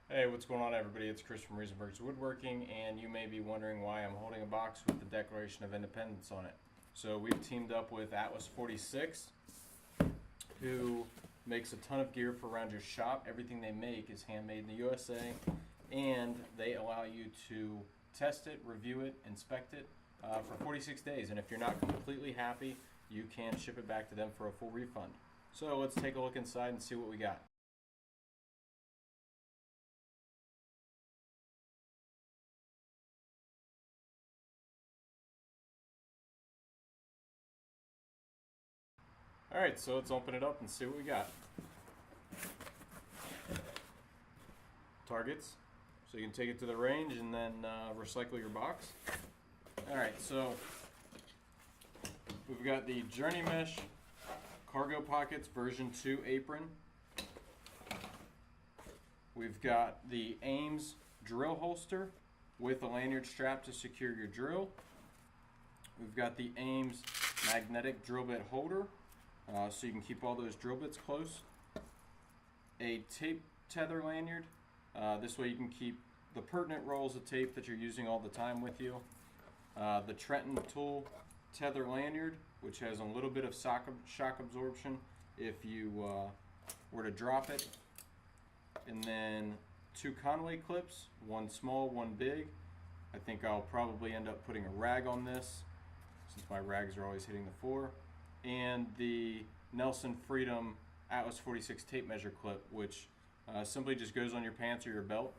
Hey, what's going on, everybody? It's Chris from Reasonberg's Woodworking, and you may be wondering why I'm holding a box with the Declaration of Independence on it. So we've teamed up with Atlas46, who makes a ton of gear for around your shop. Everything they make is handmade in the USA, and they allow you to test it, review it, inspect it for 46 days. And if you're not completely happy, you can ship it back to them for a full refund. So let's take a look inside and see what we got. Alright, so let's open it up and see what we got. Targets, so you can take it to the range and then recycle your box. Alright, so we've got the Journey Mesh Cargo Pockets version 2 apron. We've got the Ames drill holster with a lanyard strap to secure your drill. We've got the Ames magnetic drill bit holder, so you can keep all those drill bits close. A tape tether lanyard, this way you can keep the pertinent rolls of tape that you're using all the time with you. The Trenton tool tether lanyard, which has a little bit of shock absorption if you were to drop it. And then 2 Conway clips, one small, one big. I think I'll probably end up putting a rag on this, since my rags are always hitting the floor. And the Nelson Freedom Atlas46 tape measure clip, which simply just goes on your pants or your belt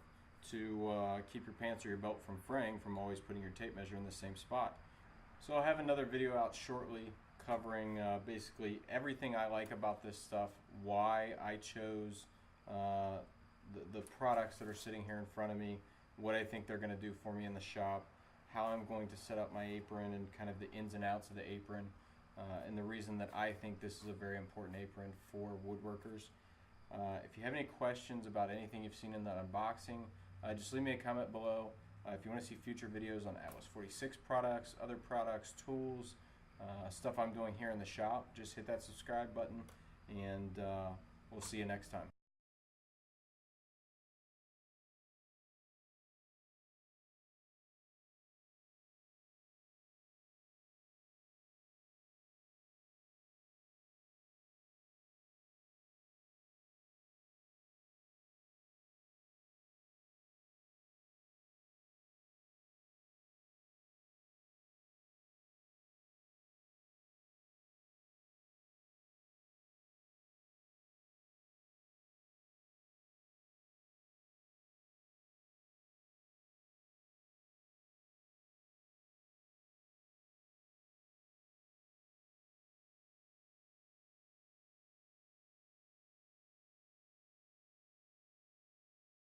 to keep your pants or your belt from fraying from always putting your tape measure in the same spot. So I'll have another video out shortly covering basically everything I like about this stuff, why I chose the products that are sitting here in front of me, what I think they're going to do for me in the shop, how I'm going to set up my apron and kind of the ins and outs of the apron. And the reason that I think this is a very important apron for woodworkers. If you have any questions about anything you've seen in the unboxing, just leave me a comment below. If you want to see future videos on Atlas46 products, other products, tools, stuff I'm doing here in the shop, just hit that subscribe button, and we'll see you next time.